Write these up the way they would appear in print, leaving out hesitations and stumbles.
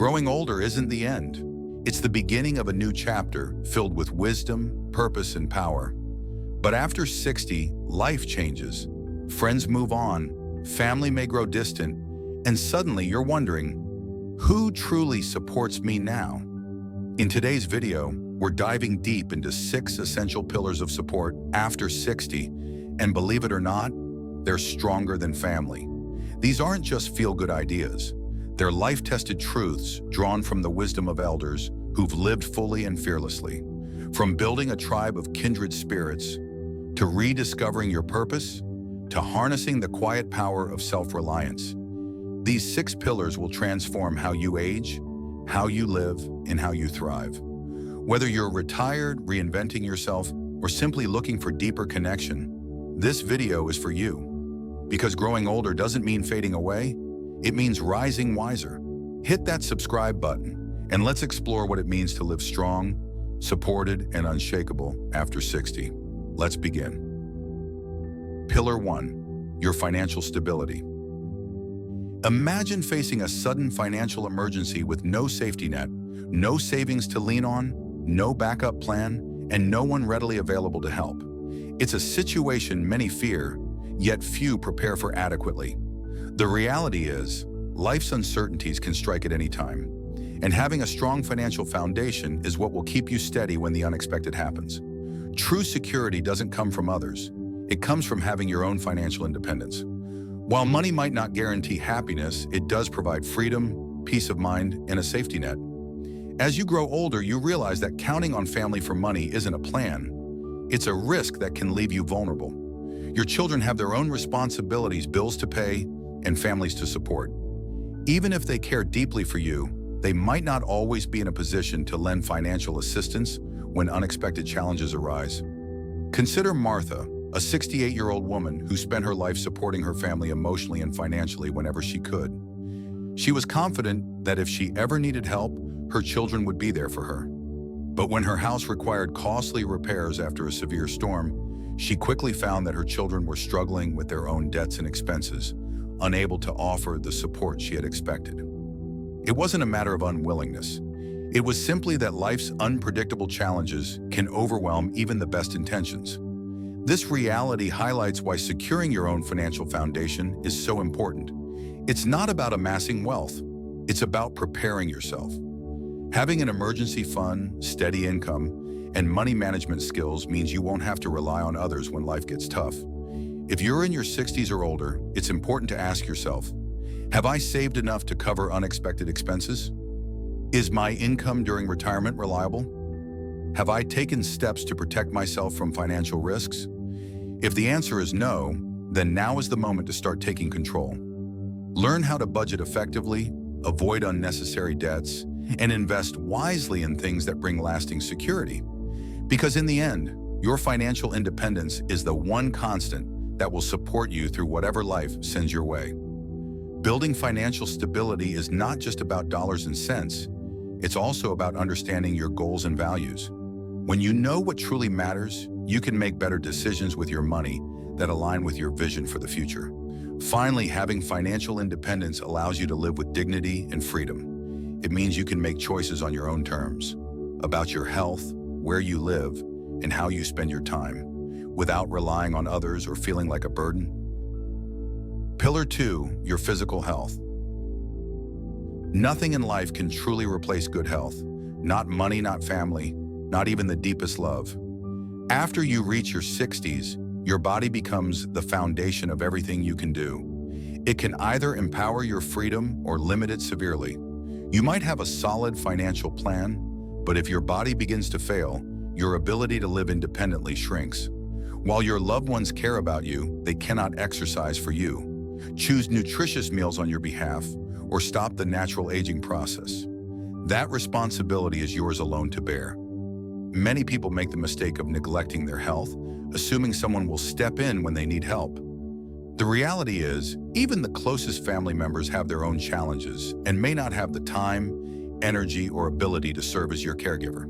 Growing older isn't the end. It's the beginning of a new chapter filled with wisdom, purpose, and power. But after 60, life changes. Friends move on, family may grow distant, and suddenly you're wondering, who truly supports me now? In today's video, we're diving deep into 6 essential pillars of support after 60, and believe it or not, they're stronger than family. These aren't just feel-good ideas. They're life-tested truths drawn from the wisdom of elders who've lived fully and fearlessly. From building a tribe of kindred spirits, to rediscovering your purpose, to harnessing the quiet power of self-reliance. These 6 pillars will transform how you age, how you live, and how you thrive. Whether you're retired, reinventing yourself, or simply looking for deeper connection, this video is for you. Because growing older doesn't mean fading away, it means rising wiser. Hit that subscribe button, and let's explore what it means to live strong, supported, and unshakable after 60. Let's begin. Pillar 1, your financial stability. Imagine facing a sudden financial emergency with no safety net, no savings to lean on, no backup plan, and no one readily available to help. It's a situation many fear, yet few prepare for adequately. The reality is, life's uncertainties can strike at any time, and having a strong financial foundation is what will keep you steady when the unexpected happens. True security doesn't come from others. It comes from having your own financial independence. While money might not guarantee happiness, it does provide freedom, peace of mind, and a safety net. As you grow older, you realize that counting on family for money isn't a plan. It's a risk that can leave you vulnerable. Your children have their own responsibilities, bills to pay, and families to support. Even if they care deeply for you, they might not always be in a position to lend financial assistance when unexpected challenges arise. Consider Martha, a 68-year-old woman who spent her life supporting her family emotionally and financially whenever she could. She was confident that if she ever needed help, her children would be there for her. But when her house required costly repairs after a severe storm, she quickly found that her children were struggling with their own debts and expenses, unable to offer the support she had expected. It wasn't a matter of unwillingness. It was simply that life's unpredictable challenges can overwhelm even the best intentions. This reality highlights why securing your own financial foundation is so important. It's not about amassing wealth. It's about preparing yourself. Having an emergency fund, steady income, and money management skills means you won't have to rely on others when life gets tough. If you're in your 60s or older, it's important to ask yourself, have I saved enough to cover unexpected expenses? Is my income during retirement reliable? Have I taken steps to protect myself from financial risks? If the answer is no, then now is the moment to start taking control. Learn how to budget effectively, avoid unnecessary debts, and invest wisely in things that bring lasting security. Because in the end, your financial independence is the one constant that will support you through whatever life sends your way. Building financial stability is not just about dollars and cents. It's also about understanding your goals and values. When you know what truly matters, you can make better decisions with your money that align with your vision for the future. Finally, having financial independence allows you to live with dignity and freedom. It means you can make choices on your own terms, about your health, where you live, and how you spend your time, without relying on others or feeling like a burden. Pillar 2, your physical health. Nothing in life can truly replace good health. Not money, not family, not even the deepest love. After you reach your 60s, your body becomes the foundation of everything you can do. It can either empower your freedom or limit it severely. You might have a solid financial plan, but if your body begins to fail, your ability to live independently shrinks. While your loved ones care about you, they cannot exercise for you, choose nutritious meals on your behalf, or stop the natural aging process. That responsibility is yours alone to bear. Many people make the mistake of neglecting their health, assuming someone will step in when they need help. The reality is, even the closest family members have their own challenges and may not have the time, energy, or ability to serve as your caregiver.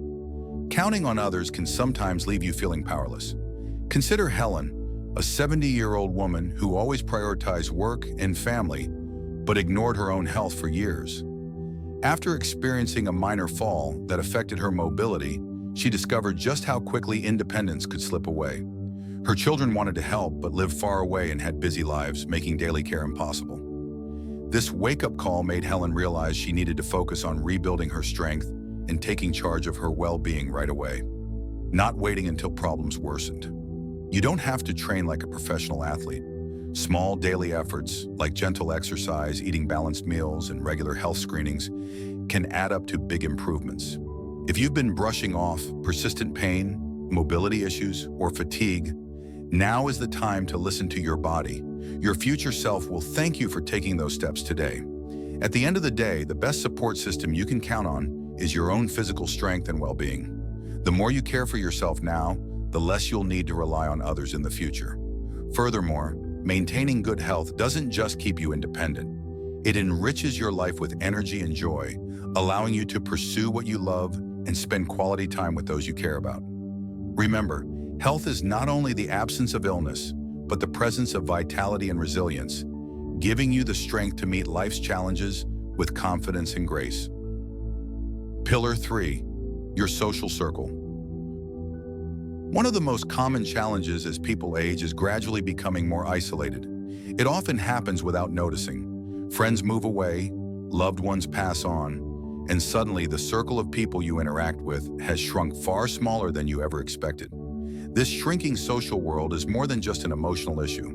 Counting on others can sometimes leave you feeling powerless. Consider Helen, a 70-year-old woman who always prioritized work and family, but ignored her own health for years. After experiencing a minor fall that affected her mobility, she discovered just how quickly independence could slip away. Her children wanted to help but lived far away and had busy lives, making daily care impossible. This wake-up call made Helen realize she needed to focus on rebuilding her strength and taking charge of her well-being right away, not waiting until problems worsened. You don't have to train like a professional athlete. Small daily efforts, like gentle exercise, eating balanced meals, and regular health screenings, can add up to big improvements. If you've been brushing off persistent pain, mobility issues, or fatigue, now is the time to listen to your body. Your future self will thank you for taking those steps today. At the end of the day, the best support system you can count on is your own physical strength and well-being. The more you care for yourself now, the less you'll need to rely on others in the future. Furthermore, maintaining good health doesn't just keep you independent. It enriches your life with energy and joy, allowing you to pursue what you love and spend quality time with those you care about. Remember, health is not only the absence of illness, but the presence of vitality and resilience, giving you the strength to meet life's challenges with confidence and grace. Pillar 3, your social circle. One of the most common challenges as people age is gradually becoming more isolated. It often happens without noticing. Friends move away, loved ones pass on, and suddenly the circle of people you interact with has shrunk far smaller than you ever expected. This shrinking social world is more than just an emotional issue.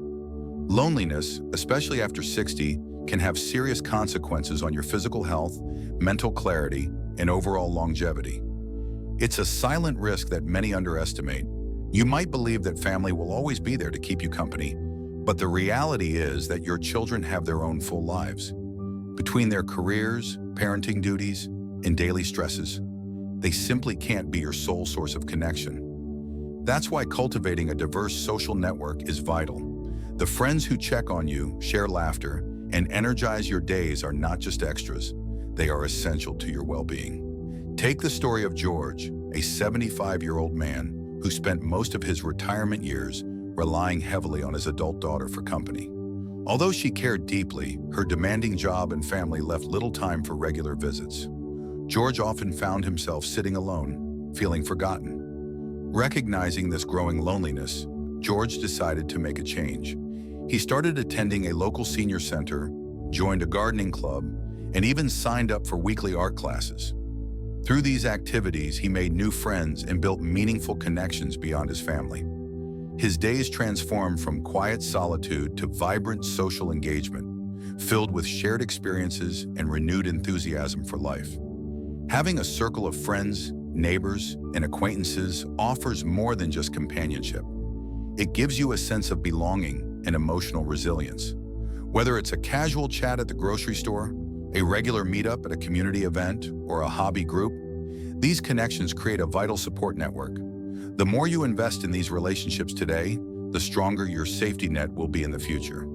Loneliness, especially after 60, can have serious consequences on your physical health, mental clarity, and overall longevity. It's a silent risk that many underestimate. You might believe that family will always be there to keep you company, but the reality is that your children have their own full lives. Between their careers, parenting duties, and daily stresses, they simply can't be your sole source of connection. That's why cultivating a diverse social network is vital. The friends who check on you, share laughter, and energize your days are not just extras. They are essential to your well-being. Take the story of George, a 75-year-old man who spent most of his retirement years relying heavily on his adult daughter for company. Although she cared deeply, her demanding job and family left little time for regular visits. George often found himself sitting alone, feeling forgotten. Recognizing this growing loneliness, George decided to make a change. He started attending a local senior center, joined a gardening club, and even signed up for weekly art classes. Through these activities, he made new friends and built meaningful connections beyond his family. His days transformed from quiet solitude to vibrant social engagement, filled with shared experiences and renewed enthusiasm for life. Having a circle of friends, neighbors, and acquaintances offers more than just companionship. It gives you a sense of belonging and emotional resilience. Whether it's a casual chat at the grocery store, a regular meetup at a community event, or a hobby group, these connections create a vital support network. The more you invest in these relationships today, the stronger your safety net will be in the future.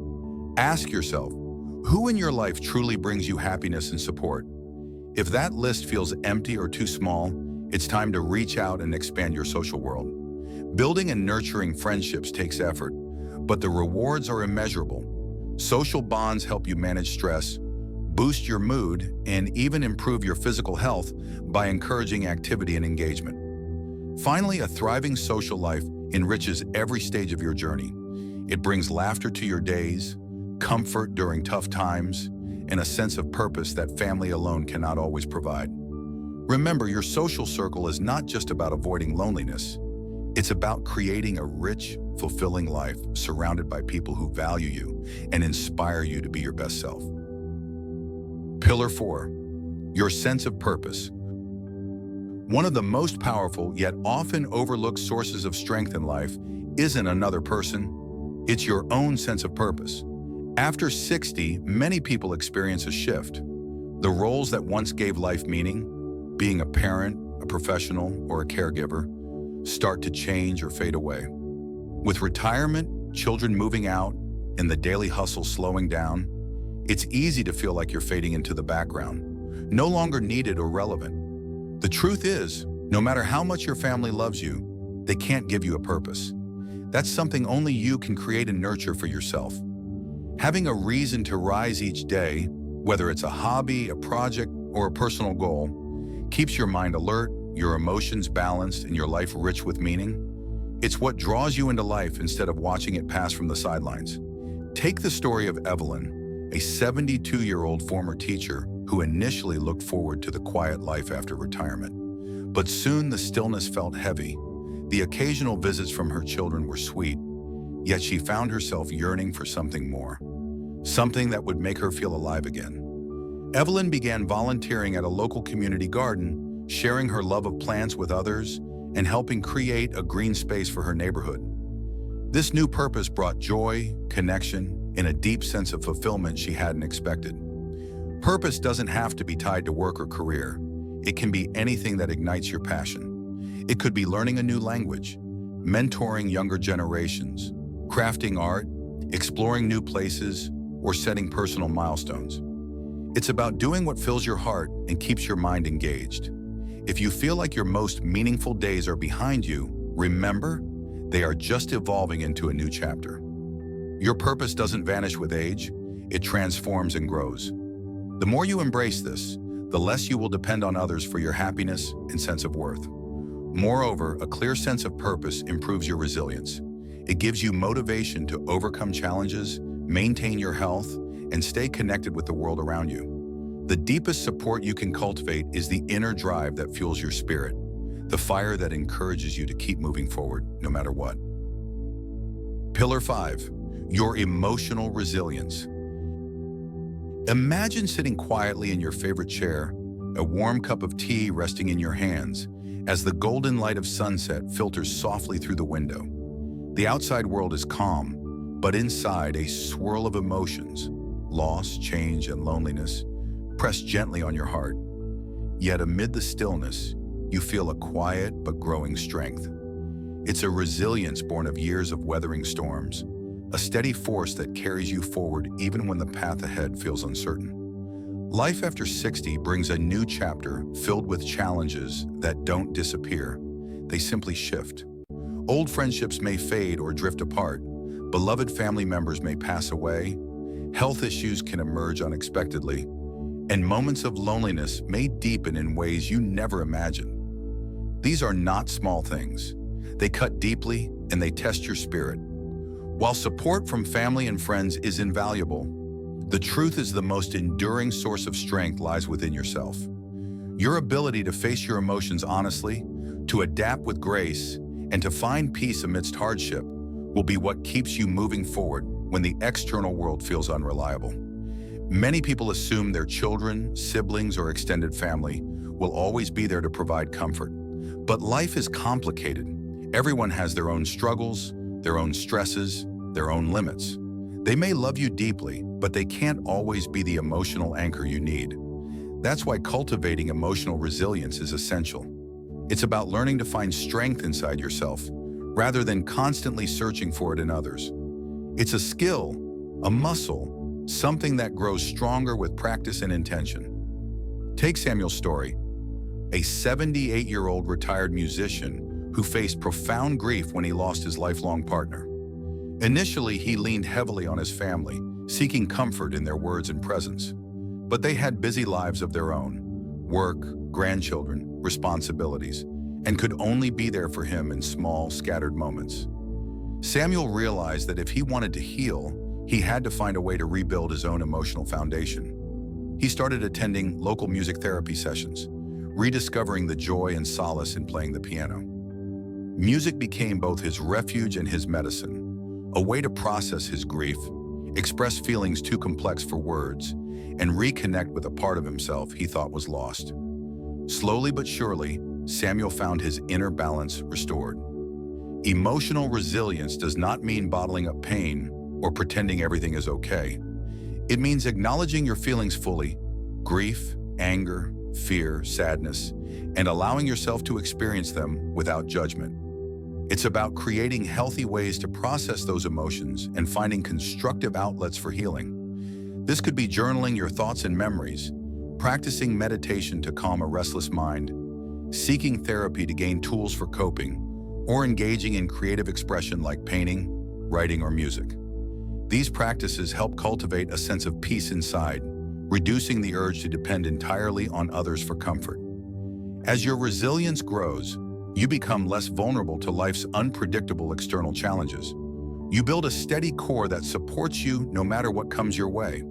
Ask yourself, who in your life truly brings you happiness and support? If that list feels empty or too small, it's time to reach out and expand your social world. Building and nurturing friendships takes effort, but the rewards are immeasurable. Social bonds help you manage stress, boost your mood, and even improve your physical health by encouraging activity and engagement. Finally, a thriving social life enriches every stage of your journey. It brings laughter to your days, comfort during tough times, and a sense of purpose that family alone cannot always provide. Remember, your social circle is not just about avoiding loneliness. It's about creating a rich, fulfilling life surrounded by people who value you and inspire you to be your best self. Pillar 4, your sense of purpose. One of the most powerful yet often overlooked sources of strength in life isn't another person, it's your own sense of purpose. After 60, many people experience a shift. The roles that once gave life meaning, being a parent, a professional, or a caregiver, start to change or fade away. With retirement, children moving out, and the daily hustle slowing down, it's easy to feel like you're fading into the background, no longer needed or relevant. The truth is, no matter how much your family loves you, they can't give you a purpose. That's something only you can create and nurture for yourself. Having a reason to rise each day, whether it's a hobby, a project, or a personal goal keeps your mind alert, your emotions balanced, and your life rich with meaning. It's what draws you into life instead of watching it pass from the sidelines. Take the story of Evelyn, a 72-year-old former teacher who initially looked forward to the quiet life after retirement. But soon the stillness felt heavy. The occasional visits from her children were sweet, yet she found herself yearning for something more, something that would make her feel alive again. Evelyn began volunteering at a local community garden, sharing her love of plants with others, and helping create a green space for her neighborhood. This new purpose brought joy, connection, and a deep sense of fulfillment she hadn't expected. Purpose doesn't have to be tied to work or career. It can be anything that ignites your passion. It could be learning a new language, mentoring younger generations, crafting art, exploring new places, or setting personal milestones. It's about doing what fills your heart and keeps your mind engaged. If you feel like your most meaningful days are behind you, remember, they are just evolving into a new chapter. Your purpose doesn't vanish with age, it transforms and grows. The more you embrace this, the less you will depend on others for your happiness and sense of worth. Moreover, a clear sense of purpose improves your resilience. It gives you motivation to overcome challenges, maintain your health, and stay connected with the world around you. The deepest support you can cultivate is the inner drive that fuels your spirit, the fire that encourages you to keep moving forward no matter what. Pillar 5, your emotional resilience. Imagine sitting quietly in your favorite chair, a warm cup of tea resting in your hands, as the golden light of sunset filters softly through the window. The outside world is calm, but inside a swirl of emotions, loss, change, and loneliness, press gently on your heart. Yet amid the stillness, you feel a quiet but growing strength. It's a resilience born of years of weathering storms, a steady force that carries you forward even when the path ahead feels uncertain. Life after 60 brings a new chapter filled with challenges that don't disappear. They simply shift. Old friendships may fade or drift apart. Beloved family members may pass away. Health issues can emerge unexpectedly. And moments of loneliness may deepen in ways you never imagined. These are not small things. They cut deeply and they test your spirit. While support from family and friends is invaluable, the truth is the most enduring source of strength lies within yourself. Your ability to face your emotions honestly, to adapt with grace, and to find peace amidst hardship will be what keeps you moving forward when the external world feels unreliable. Many people assume their children, siblings, or extended family will always be there to provide comfort. But life is complicated. Everyone has their own struggles, their own stresses, their own limits. They may love you deeply, but they can't always be the emotional anchor you need. That's why cultivating emotional resilience is essential. It's about learning to find strength inside yourself, rather than constantly searching for it in others. It's a skill, a muscle, something that grows stronger with practice and intention. Take Samuel's story, a 78-year-old retired musician who faced profound grief when he lost his lifelong partner. Initially, he leaned heavily on his family, seeking comfort in their words and presence. But they had busy lives of their own, work, grandchildren, responsibilities, and could only be there for him in small, scattered moments. Samuel realized that if he wanted to heal, he had to find a way to rebuild his own emotional foundation. He started attending local music therapy sessions, rediscovering the joy and solace in playing the piano. Music became both his refuge and his medicine, a way to process his grief, express feelings too complex for words, and reconnect with a part of himself he thought was lost. Slowly but surely, Samuel found his inner balance restored. Emotional resilience does not mean bottling up pain or pretending everything is okay. It means acknowledging your feelings fully, grief, anger, fear, sadness, and allowing yourself to experience them without judgment. It's about creating healthy ways to process those emotions and finding constructive outlets for healing. This could be journaling your thoughts and memories, practicing meditation to calm a restless mind, seeking therapy to gain tools for coping, or engaging in creative expression like painting, writing, or music. These practices help cultivate a sense of peace inside, reducing the urge to depend entirely on others for comfort. As your resilience grows, you become less vulnerable to life's unpredictable external challenges. You build a steady core that supports you no matter what comes your way.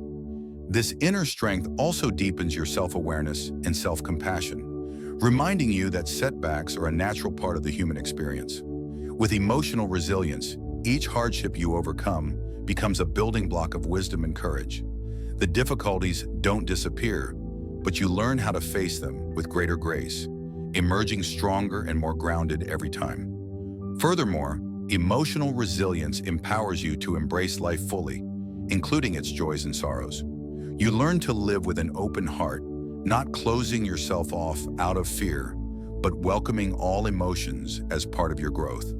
This inner strength also deepens your self-awareness and self-compassion, reminding you that setbacks are a natural part of the human experience. With emotional resilience, each hardship you overcome becomes a building block of wisdom and courage. The difficulties don't disappear, but you learn how to face them with greater grace, emerging stronger and more grounded every time. Furthermore, emotional resilience empowers you to embrace life fully, including its joys and sorrows. You learn to live with an open heart, not closing yourself off out of fear, but welcoming all emotions as part of your growth.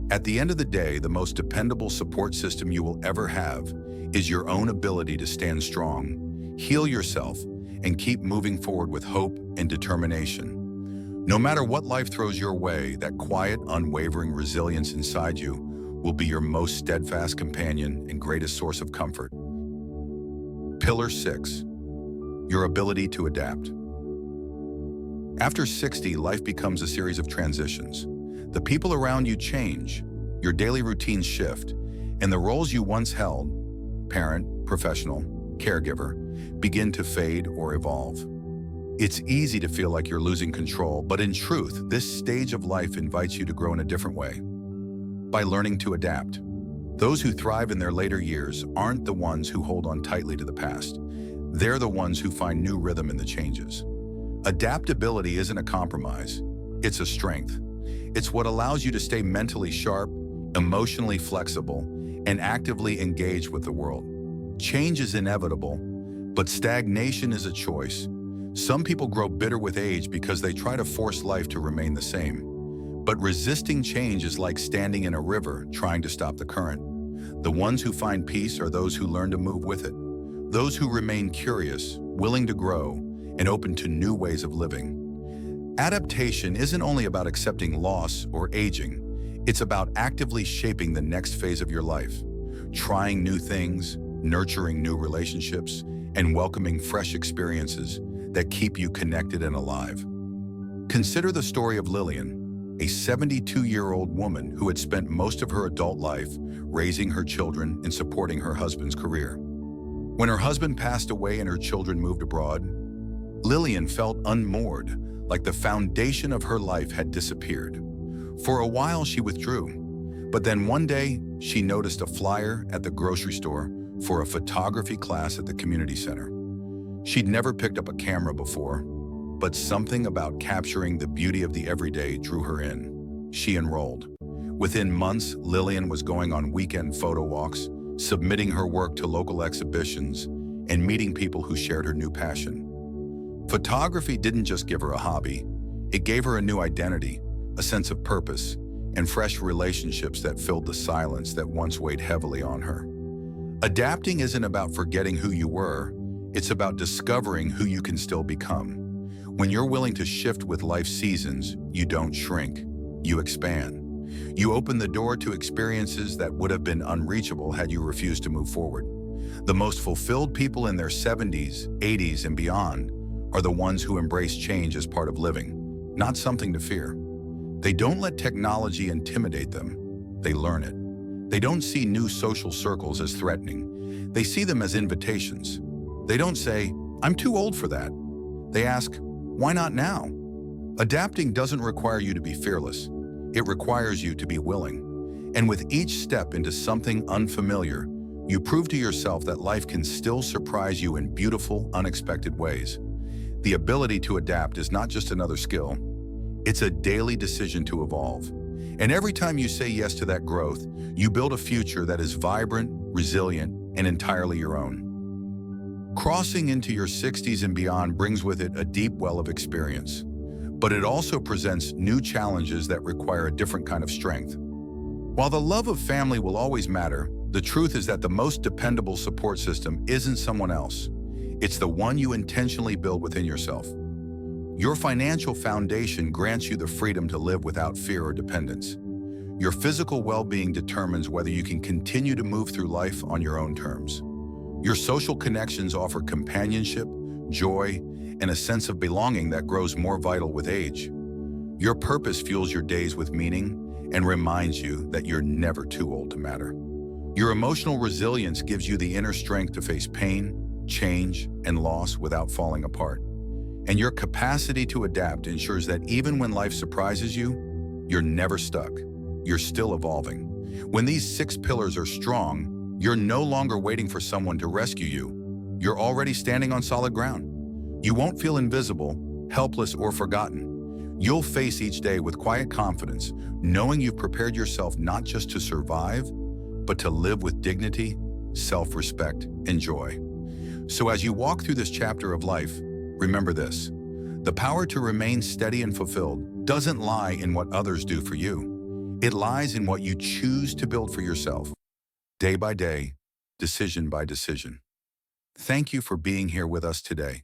At the end of the day, the most dependable support system you will ever have is your own ability to stand strong, heal yourself, and keep moving forward with hope and determination. No matter what life throws your way, that quiet, unwavering resilience inside you will be your most steadfast companion and greatest source of comfort. Pillar 6. Your ability to adapt. After 60, life becomes a series of transitions. The people around you change, your daily routines shift, and the roles you once held, parent, professional, caregiver, begin to fade or evolve. It's easy to feel like you're losing control, but in truth, this stage of life invites you to grow in a different way. By learning to adapt. Those who thrive in their later years aren't the ones who hold on tightly to the past. They're the ones who find new rhythm in the changes. Adaptability isn't a compromise, it's a strength. It's what allows you to stay mentally sharp, emotionally flexible, and actively engaged with the world. Change is inevitable, but stagnation is a choice. Some people grow bitter with age because they try to force life to remain the same. But resisting change is like standing in a river trying to stop the current. The ones who find peace are those who learn to move with it. Those who remain curious, willing to grow, and open to new ways of living. Adaptation isn't only about accepting loss or aging. It's about actively shaping the next phase of your life, trying new things, nurturing new relationships, and welcoming fresh experiences that keep you connected and alive. Consider the story of Lillian, a 72-year-old woman who had spent most of her adult life raising her children and supporting her husband's career. When her husband passed away and her children moved abroad, Lillian felt unmoored, like the foundation of her life had disappeared. For a while, she withdrew, but then one day, she noticed a flyer at the grocery store for a photography class at the community center. She'd never picked up a camera before, but something about capturing the beauty of the everyday drew her in. She enrolled. Within months, Lillian was going on weekend photo walks, submitting her work to local exhibitions, and meeting people who shared her new passion. Photography didn't just give her a hobby, it gave her a new identity, a sense of purpose, and fresh relationships that filled the silence that once weighed heavily on her. Adapting isn't about forgetting who you were, it's about discovering who you can still become. When you're willing to shift with life's seasons, you don't shrink, you expand. You open the door to experiences that would have been unreachable had you refused to move forward. The most fulfilled people in their 70s, 80s, and beyond are the ones who embrace change as part of living, not something to fear. They don't let technology intimidate them, they learn it. They don't see new social circles as threatening, they see them as invitations. They don't say, "I'm too old for that." They ask, "Why not now?" Adapting doesn't require you to be fearless, it requires you to be willing. And with each step into something unfamiliar, you prove to yourself that life can still surprise you in beautiful, unexpected ways. The ability to adapt is not just another skill, it's a daily decision to evolve. And every time you say yes to that growth, you build a future that is vibrant, resilient, and entirely your own. Crossing into your 60s and beyond brings with it a deep well of experience, but it also presents new challenges that require a different kind of strength. While the love of family will always matter, the truth is that the most dependable support system isn't someone else. It's the one you intentionally build within yourself. Your financial foundation grants you the freedom to live without fear or dependence. Your physical well-being determines whether you can continue to move through life on your own terms. Your social connections offer companionship, joy, and a sense of belonging that grows more vital with age. Your purpose fuels your days with meaning and reminds you that you're never too old to matter. Your emotional resilience gives you the inner strength to face pain, change, and loss without falling apart. And your capacity to adapt ensures that even when life surprises you, you're never stuck. You're still evolving. When these 6 pillars are strong, you're no longer waiting for someone to rescue you. You're already standing on solid ground. You won't feel invisible, helpless, or forgotten. You'll face each day with quiet confidence, knowing you've prepared yourself not just to survive, but to live with dignity, self-respect, and joy. So as you walk through this chapter of life, remember this: the power to remain steady and fulfilled doesn't lie in what others do for you. It lies in what you choose to build for yourself, day by day, decision by decision. Thank you for being here with us today.